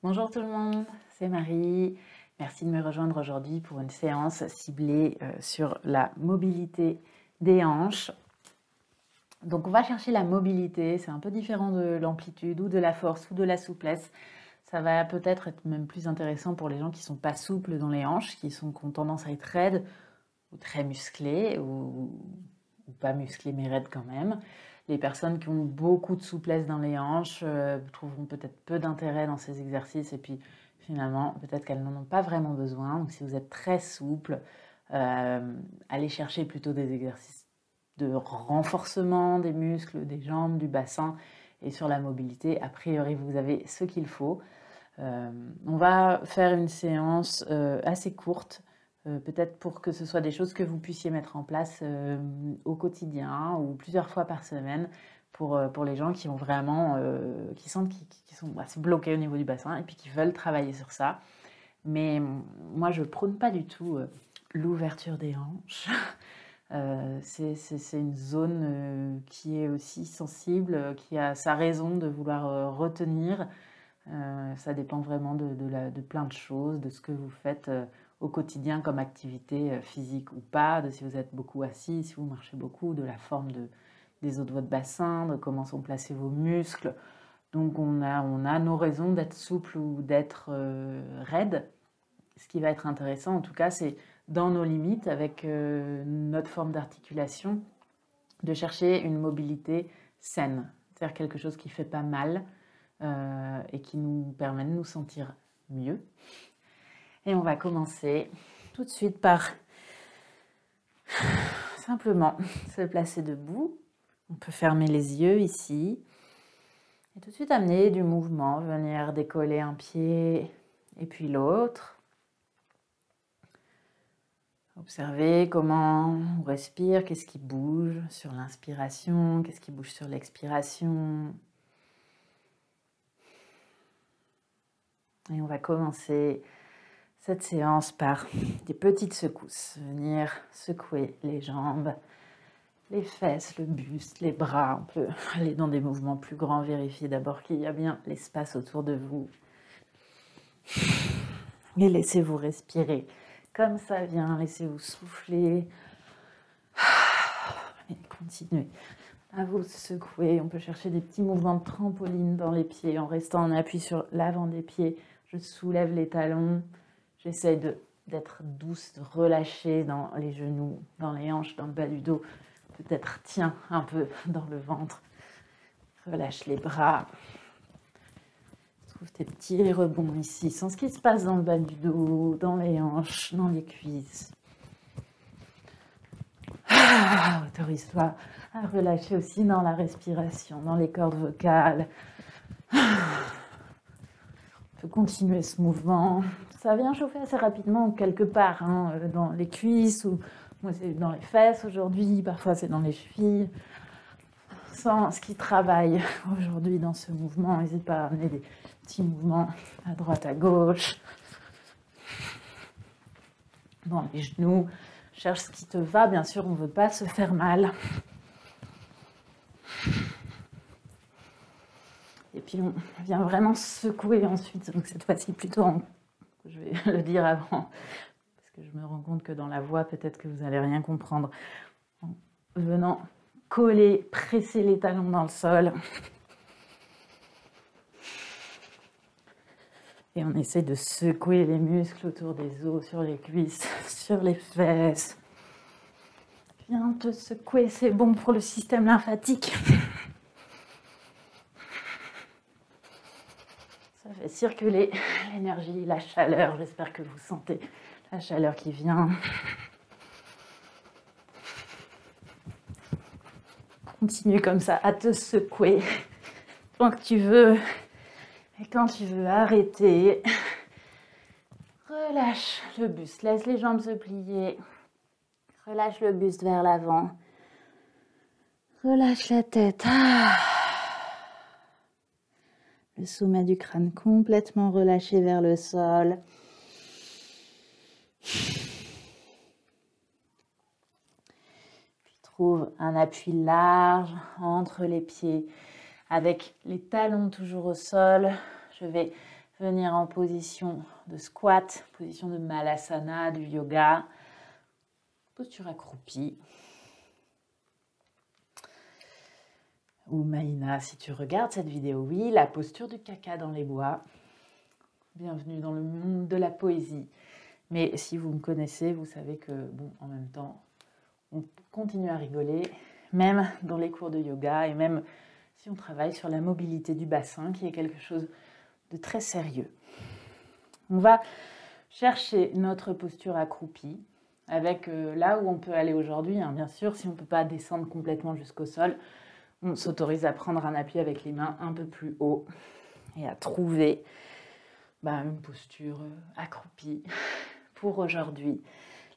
Bonjour tout le monde, c'est Marie. Merci de me rejoindre aujourd'hui pour une séance ciblée sur la mobilité des hanches. Donc on va chercher la mobilité, c'est un peu différent de l'amplitude ou de la force ou de la souplesse. Ça va peut-être être même plus intéressant pour les gens qui ne sont pas souples dans les hanches, qui ont tendance à être raides ou très musclés ou pas musclés mais raides quand même. Les personnes qui ont beaucoup de souplesse dans les hanches trouveront peut-être peu d'intérêt dans ces exercices et puis finalement peut-être qu'elles n'en ont pas vraiment besoin. Donc si vous êtes très souple, allez chercher plutôt des exercices de renforcement des muscles, des jambes, du bassin. Et sur la mobilité, a priori, vous avez ce qu'il faut. On va faire une séance assez courte, peut-être pour que ce soit des choses que vous puissiez mettre en place au quotidien ou plusieurs fois par semaine pour les gens qui ont vraiment, qui sentent qu'ils sont assez bloqués au niveau du bassin et puis qui veulent travailler sur ça. Mais moi, je prône pas du tout l'ouverture des hanches. C'est une zone qui est aussi sensible, qui a sa raison de vouloir retenir. Ça dépend vraiment de plein de choses, de ce que vous faites au quotidien comme activité physique ou pas, de si vous êtes beaucoup assis, si vous marchez beaucoup, de la forme des os de votre bassin, de comment sont placés vos muscles. Donc on a nos raisons d'être souple ou d'être raide. Ce qui va être intéressant en tout cas, c'est dans nos limites, avec notre forme d'articulation, de chercher une mobilité saine, c'est-à-dire quelque chose qui ne fait pas mal et qui nous permet de nous sentir mieux. Et on va commencer tout de suite par simplement se placer debout. On peut fermer les yeux ici et tout de suite amener du mouvement, venir décoller un pied et puis l'autre. Observez comment on respire, qu'est-ce qui bouge sur l'inspiration, qu'est-ce qui bouge sur l'expiration. Et on va commencer cette séance par des petites secousses. Venir secouer les jambes, les fesses, le buste, les bras. On peut aller dans des mouvements plus grands, vérifier d'abord qu'il y a bien l'espace autour de vous. Et laissez-vous respirer comme ça vient, laissez-vous souffler. Et continuez à vous secouer. On peut chercher des petits mouvements de trampoline dans les pieds en restant en appui sur l'avant des pieds. Je soulève les talons. J'essaye d'être douce, de relâcher dans les genoux, dans les hanches, dans le bas du dos. Peut-être tiens un peu dans le ventre. Relâche les bras. Trouve tes petits rebonds ici. Sens ce qui se passe dans le bas du dos, dans les hanches, dans les cuisses. Autorise-toi à relâcher aussi dans la respiration, dans les cordes vocales. On peut continuer ce mouvement. Ça vient chauffer assez rapidement quelque part, hein, dans les cuisses ou moi c'est dans les fesses aujourd'hui, parfois c'est dans les chevilles. Sens ce qui travaille aujourd'hui dans ce mouvement. N'hésite pas à amener des petits mouvements à droite, à gauche. Dans les genoux. Cherche ce qui te va, bien sûr, on ne veut pas se faire mal. Et puis on vient vraiment secouer ensuite, donc cette fois-ci plutôt je vais le dire avant, parce que je me rends compte que dans la voix, peut-être que vous n'allez rien comprendre. En venant coller, presser les talons dans le sol. Et on essaie de secouer les muscles autour des os, sur les cuisses, sur les fesses. Viens te secouer, c'est bon pour le système lymphatique. Ça fait circuler l'énergie, la chaleur. J'espère que vous sentez la chaleur qui vient. Continue comme ça à te secouer tant que tu veux. Et quand tu veux arrêter, relâche le buste. Laisse les jambes se plier. Relâche le buste vers l'avant. Relâche la tête. Le sommet du crâne complètement relâché vers le sol. Puis trouve un appui large entre les pieds avec les talons toujours au sol. Je vais venir en position de squat, position de malasana, du yoga, posture accroupie. Ou Maïna, si tu regardes cette vidéo, oui, la posture du caca dans les bois. Bienvenue dans le monde de la poésie. Mais si vous me connaissez, vous savez que, bon, en même temps, on continue à rigoler, même dans les cours de yoga et même si on travaille sur la mobilité du bassin, qui est quelque chose de très sérieux. On va chercher notre posture accroupie, avec là où on peut aller aujourd'hui. Bien sûr, si on ne peut pas descendre complètement jusqu'au sol, on s'autorise à prendre un appui avec les mains un peu plus haut et à trouver une posture accroupie pour aujourd'hui.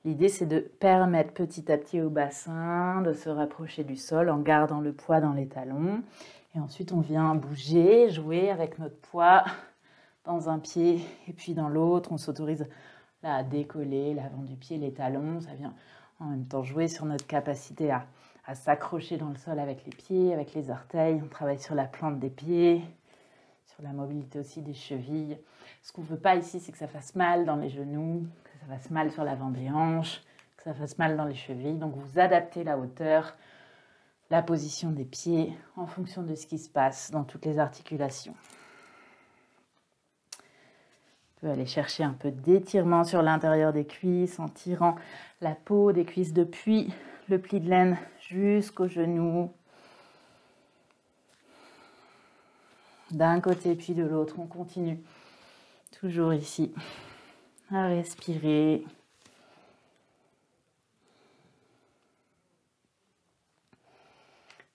L'idée, c'est de permettre petit à petit au bassin de se rapprocher du sol en gardant le poids dans les talons. Et ensuite, on vient bouger, jouer avec notre poids dans un pied et puis dans l'autre. On s'autorise là à décoller l'avant du pied, les talons. Ça vient en même temps jouer sur notre capacité à s'accrocher dans le sol avec les pieds, avec les orteils. On travaille sur la plante des pieds, sur la mobilité aussi des chevilles. Ce qu'on ne veut pas ici, c'est que ça fasse mal dans les genoux, que ça fasse mal sur l'avant des hanches, que ça fasse mal dans les chevilles. Donc vous adaptez la hauteur, la position des pieds en fonction de ce qui se passe dans toutes les articulations. On peut aller chercher un peu d'étirement sur l'intérieur des cuisses en tirant la peau des cuisses depuis le pli de laine jusqu'au genou. D'un côté puis de l'autre, on continue toujours ici à respirer.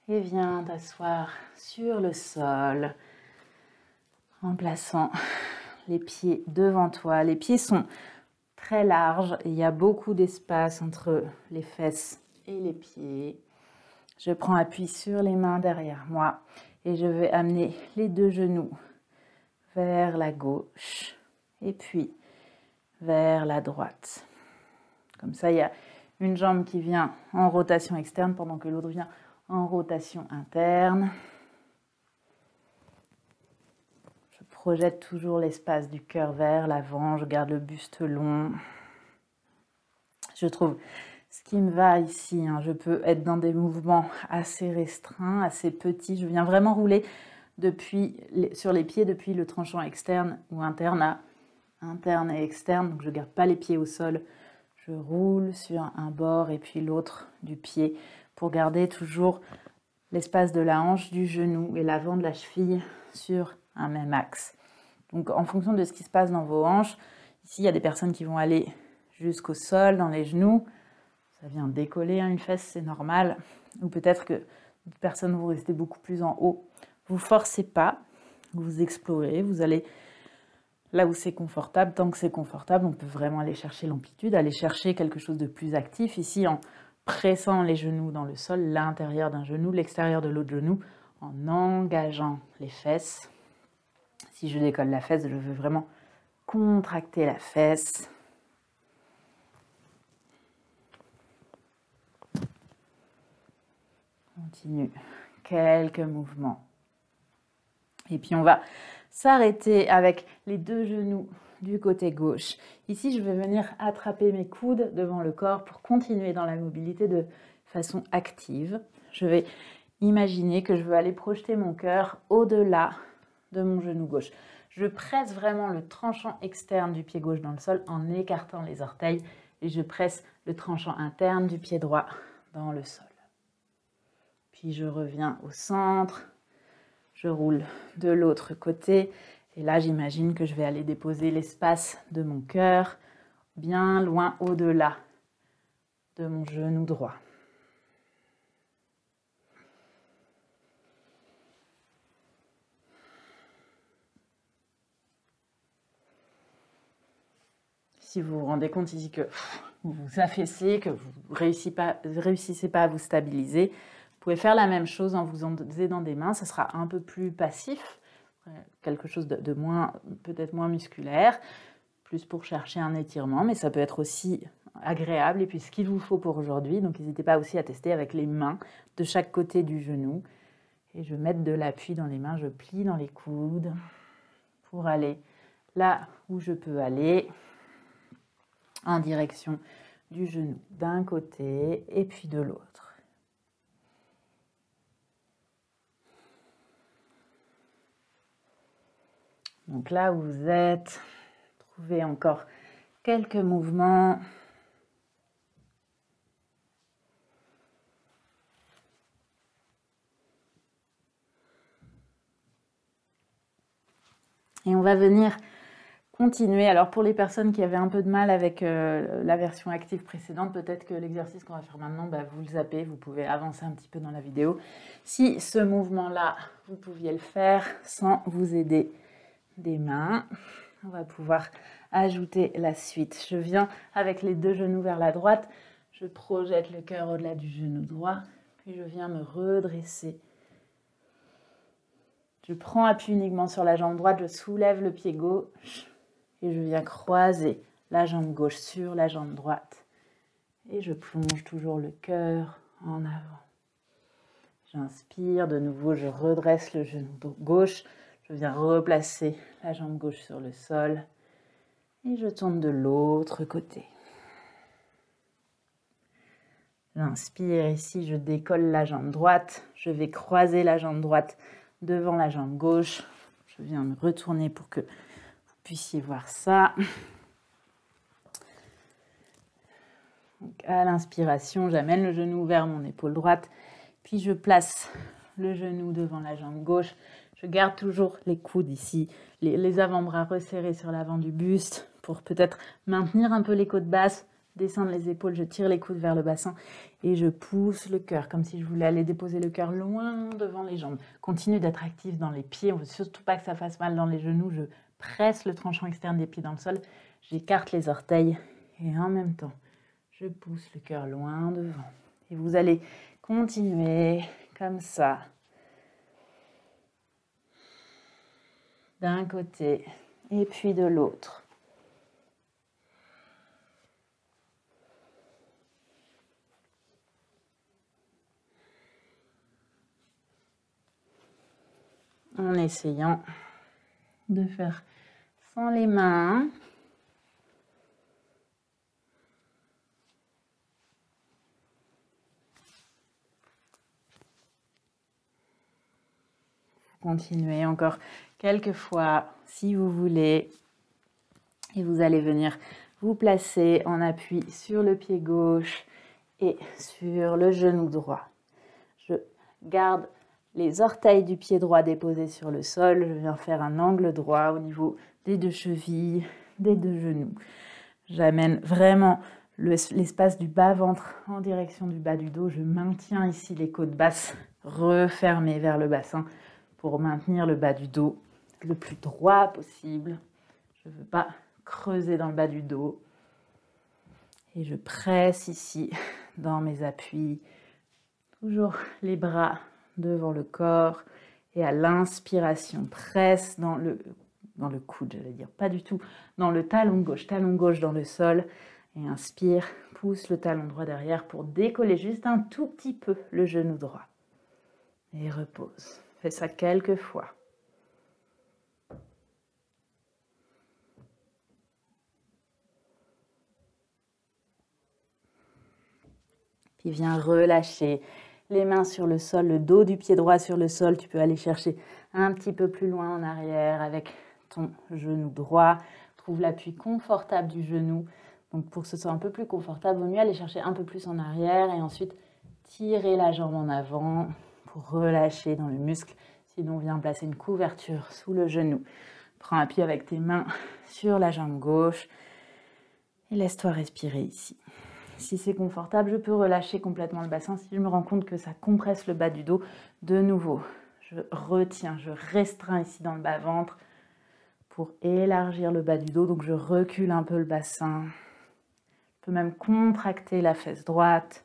Et viens t'asseoir sur le sol en plaçant les pieds devant toi. Les pieds sont très larges et il y a beaucoup d'espace entre les fesses et les pieds. Je prends appui sur les mains derrière moi et je vais amener les deux genoux vers la gauche et puis vers la droite. Comme ça, il y a une jambe qui vient en rotation externe pendant que l'autre vient en rotation interne. Je projette toujours l'espace du cœur vers l'avant, je garde le buste long. Je trouve ce qui me va ici, je peux être dans des mouvements assez restreints, assez petits. Je viens vraiment rouler sur les pieds depuis le tranchant externe ou interne à interne et externe. Donc je ne garde pas les pieds au sol. Je roule sur un bord et puis l'autre du pied pour garder toujours l'espace de la hanche, du genou et l'avant de la cheville sur un même axe. Donc en fonction de ce qui se passe dans vos hanches, ici il y a des personnes qui vont aller jusqu'au sol, dans les genoux. Ça vient décoller une fesse, c'est normal. Ou peut-être que d'autres personnes vont rester beaucoup plus en haut. Vous ne forcez pas, vous explorez, vous allez là où c'est confortable. Tant que c'est confortable, on peut vraiment aller chercher l'amplitude, aller chercher quelque chose de plus actif. Ici, en pressant les genoux dans le sol, l'intérieur d'un genou, l'extérieur de l'autre genou, en engageant les fesses. Si je décolle la fesse, je veux vraiment contracter la fesse. Continue quelques mouvements. Et puis on va s'arrêter avec les deux genoux du côté gauche. Ici, je vais venir attraper mes coudes devant le corps pour continuer dans la mobilité de façon active. Je vais imaginer que je veux aller projeter mon cœur au-delà de mon genou gauche. Je presse vraiment le tranchant externe du pied gauche dans le sol en écartant les orteils et je presse le tranchant interne du pied droit dans le sol. Puis je reviens au centre, je roule de l'autre côté et là j'imagine que je vais aller déposer l'espace de mon cœur bien loin au-delà de mon genou droit. Si vous vous rendez compte ici que vous vous affaissez, que vous ne réussissez pas à vous stabiliser, vous pouvez faire la même chose en vous aidant des mains. Ça sera un peu plus passif, quelque chose de moins, peut-être moins musculaire, plus pour chercher un étirement, mais ça peut être aussi agréable. Et puis ce qu'il vous faut pour aujourd'hui, donc n'hésitez pas aussi à tester avec les mains de chaque côté du genou. Et je vais mettre de l'appui dans les mains, je plie dans les coudes pour aller là où je peux aller en direction du genou d'un côté et puis de l'autre. Donc là où vous êtes, trouvez encore quelques mouvements. Et on va venir continuer. Alors pour les personnes qui avaient un peu de mal avec la version active précédente, peut-être que l'exercice qu'on va faire maintenant, vous le zappez, vous pouvez avancer un petit peu dans la vidéo. Si ce mouvement-là, vous pouviez le faire sans vous aider des mains, on va pouvoir ajouter la suite. Je viens avec les deux genoux vers la droite, je projette le cœur au-delà du genou droit, puis je viens me redresser. Je prends appui uniquement sur la jambe droite, je soulève le pied gauche et je viens croiser la jambe gauche sur la jambe droite. Et je plonge toujours le cœur en avant. J'inspire, de nouveau je redresse le genou gauche, je viens replacer la jambe gauche sur le sol et je tourne de l'autre côté. J'inspire ici, je décolle la jambe droite, je vais croiser la jambe droite devant la jambe gauche. Je viens me retourner pour que vous puissiez voir ça. Donc à l'inspiration, j'amène le genou vers mon épaule droite, puis je place le genou devant la jambe gauche. Je garde toujours les coudes ici, les avant-bras resserrés sur l'avant du buste pour peut-être maintenir un peu les côtes basses, descendre les épaules, je tire les coudes vers le bassin et je pousse le cœur, comme si je voulais aller déposer le cœur loin devant les jambes. Continue d'être actif dans les pieds, on ne veut surtout pas que ça fasse mal dans les genoux. Je presse le tranchant externe des pieds dans le sol, j'écarte les orteils et en même temps, je pousse le cœur loin devant. Et vous allez continuer comme ça, d'un côté et puis de l'autre. En essayant de faire sans les mains. Continuez encore quelques fois si vous voulez. Et vous allez venir vous placer en appui sur le pied gauche et sur le genou droit. Je garde les orteils du pied droit déposés sur le sol. Je viens faire un angle droit au niveau des deux chevilles, des deux genoux. J'amène vraiment l'espace du bas-ventre en direction du bas du dos. Je maintiens ici les côtes basses refermées vers le bassin pour maintenir le bas du dos le plus droit possible. Je ne veux pas creuser dans le bas du dos. Et je presse ici dans mes appuis. Toujours les bras devant le corps et à l'inspiration, presse dans le coude, j'allais dire, pas du tout, dans le talon gauche dans le sol et inspire, pousse le talon droit derrière pour décoller juste un tout petit peu le genou droit et repose. Fais ça quelques fois. Puis viens relâcher les mains sur le sol, le dos du pied droit sur le sol. Tu peux aller chercher un petit peu plus loin en arrière avec ton genou droit. Trouve l'appui confortable du genou. Donc pour que ce soit un peu plus confortable, il vaut mieux aller chercher un peu plus en arrière et ensuite tirer la jambe en avant pour relâcher dans le muscle. Sinon, viens placer une couverture sous le genou. Prends appui avec tes mains sur la jambe gauche et laisse-toi respirer ici. Si c'est confortable, je peux relâcher complètement le bassin. Si je me rends compte que ça compresse le bas du dos, de nouveau, je retiens, je restreins ici dans le bas-ventre pour élargir le bas du dos. Donc, je recule un peu le bassin. Je peux même contracter la fesse droite.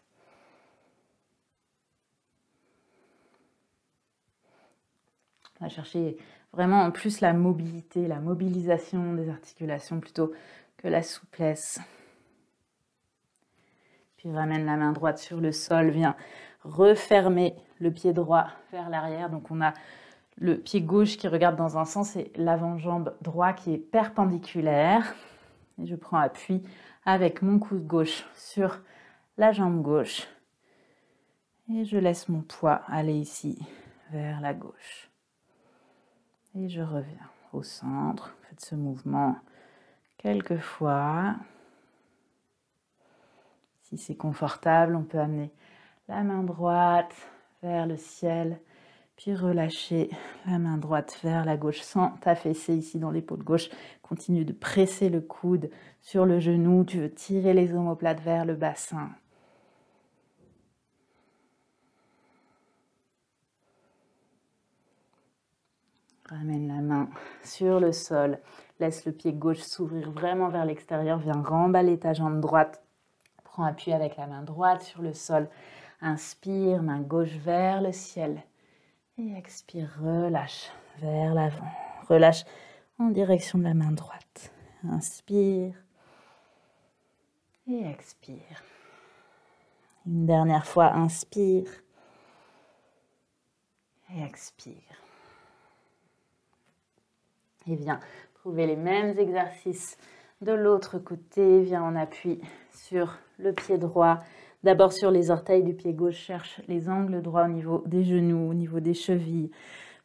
On va chercher vraiment en plus la mobilité, la mobilisation des articulations plutôt que la souplesse. Puis ramène la main droite sur le sol, viens refermer le pied droit vers l'arrière. Donc on a le pied gauche qui regarde dans un sens et l'avant-jambe droit qui est perpendiculaire. Et je prends appui avec mon coude gauche sur la jambe gauche. Et je laisse mon poids aller ici vers la gauche. Et je reviens au centre. Faites ce mouvement quelques fois. Si c'est confortable, on peut amener la main droite vers le ciel, puis relâcher la main droite vers la gauche sans t'affaisser ici dans l'épaule gauche. Continue de presser le coude sur le genou. Tu veux tirer les omoplates vers le bassin. Ramène la main sur le sol. Laisse le pied gauche s'ouvrir vraiment vers l'extérieur. Viens remballer ta jambe droite. Prends appui avec la main droite sur le sol. Inspire, main gauche vers le ciel. Et expire, relâche vers l'avant. Relâche en direction de la main droite. Inspire. Et expire. Une dernière fois, inspire. Et expire. Et viens trouver les mêmes exercices de l'autre côté. Viens en appui sur le pied droit. D'abord sur les orteils du pied gauche. Cherche les angles droits au niveau des genoux, au niveau des chevilles.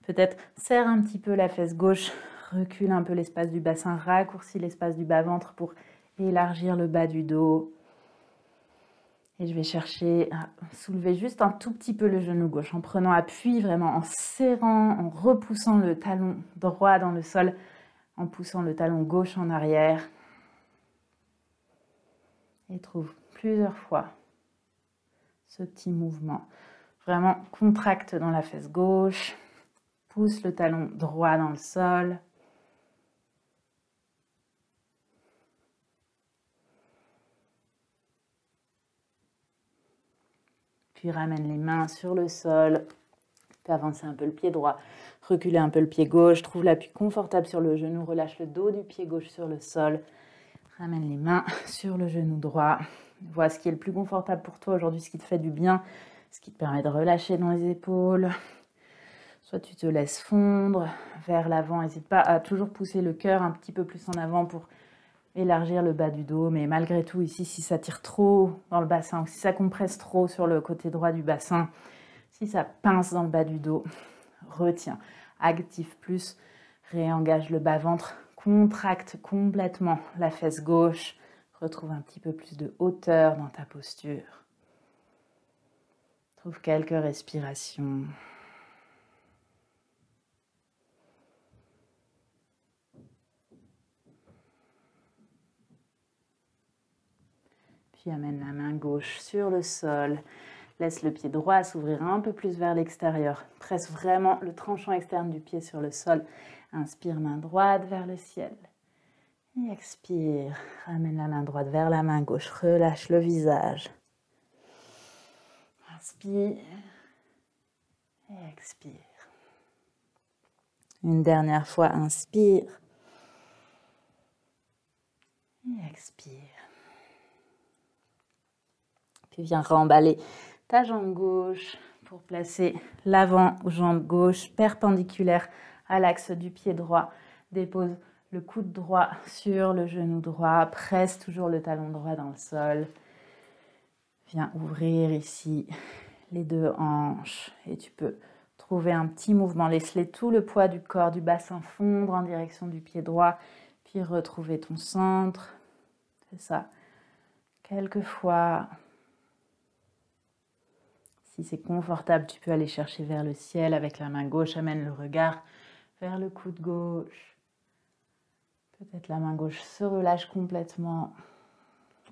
Peut-être serre un petit peu la fesse gauche. Recule un peu l'espace du bassin. Raccourcis l'espace du bas-ventre pour élargir le bas du dos. Et je vais chercher à soulever juste un tout petit peu le genou gauche en prenant appui, vraiment en serrant, en repoussant le talon droit dans le sol, en poussant le talon gauche en arrière. Et trouve plusieurs fois ce petit mouvement. Vraiment contracte dans la fesse gauche, pousse le talon droit dans le sol. Puis ramène les mains sur le sol. Tu avances un peu le pied droit, reculer un peu le pied gauche, trouve l'appui confortable sur le genou, relâche le dos du pied gauche sur le sol. Ramène les mains sur le genou droit. Vois ce qui est le plus confortable pour toi aujourd'hui, ce qui te fait du bien, ce qui te permet de relâcher dans les épaules. Soit tu te laisses fondre vers l'avant. N'hésite pas à toujours pousser le cœur un petit peu plus en avant pour élargir le bas du dos. Mais malgré tout, ici, si ça tire trop dans le bassin ou si ça compresse trop sur le côté droit du bassin, si ça pince dans le bas du dos, retiens. Active plus, réengage le bas-ventre, contracte complètement la fesse gauche. Retrouve un petit peu plus de hauteur dans ta posture. Trouve quelques respirations. Puis amène la main gauche sur le sol. Laisse le pied droit s'ouvrir un peu plus vers l'extérieur. Presse vraiment le tranchant externe du pied sur le sol. Inspire, main droite vers le ciel. Et expire. Ramène la main droite vers la main gauche. Relâche le visage. Inspire. Et expire. Une dernière fois, inspire. Et expire. Puis viens remballer ta jambe gauche pour placer l'avant-jambe gauche perpendiculaire à l'axe du pied droit. Dépose le coude droit sur le genou droit. Presse toujours le talon droit dans le sol. Viens ouvrir ici les deux hanches et tu peux trouver un petit mouvement. Laisse tout le poids du corps, du bassin fondre en direction du pied droit. Puis retrouver ton centre. Fais ça quelques fois. Si c'est confortable, tu peux aller chercher vers le ciel avec la main gauche. Amène le regard vers le coude gauche. Peut-être la main gauche se relâche complètement.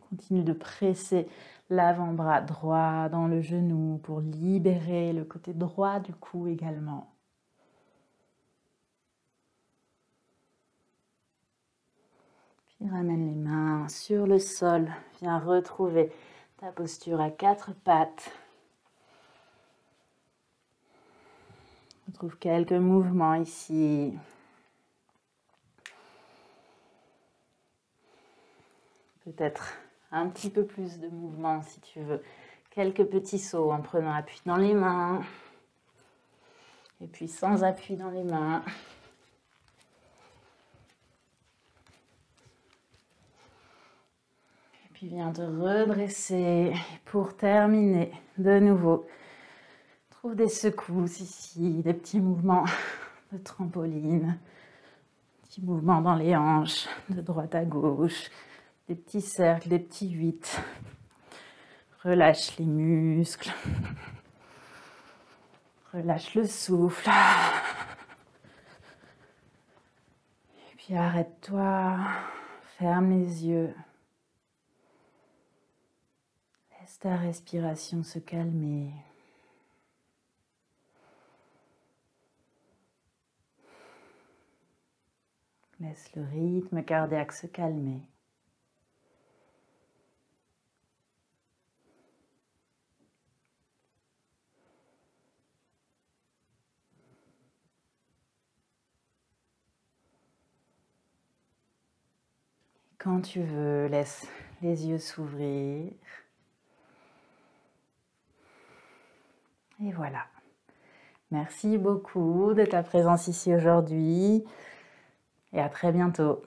Continue de presser l'avant-bras droit dans le genou pour libérer le côté droit du cou également. Puis ramène les mains sur le sol. Viens retrouver ta posture à quatre pattes. On trouve quelques mouvements ici. Peut-être un petit peu plus de mouvement si tu veux. Quelques petits sauts en prenant appui dans les mains. Et puis sans appui dans les mains. Et puis viens te redresser. Et pour terminer, de nouveau, trouve des secousses ici, des petits mouvements de trampoline, petits mouvements dans les hanches, de droite à gauche, des petits cercles, des petits 8. Relâche les muscles. Relâche le souffle. Et puis arrête-toi. Ferme les yeux. Laisse ta respiration se calmer. Laisse le rythme cardiaque se calmer. Quand tu veux, laisse les yeux s'ouvrir. Et voilà. Merci beaucoup de ta présence ici aujourd'hui et à très bientôt.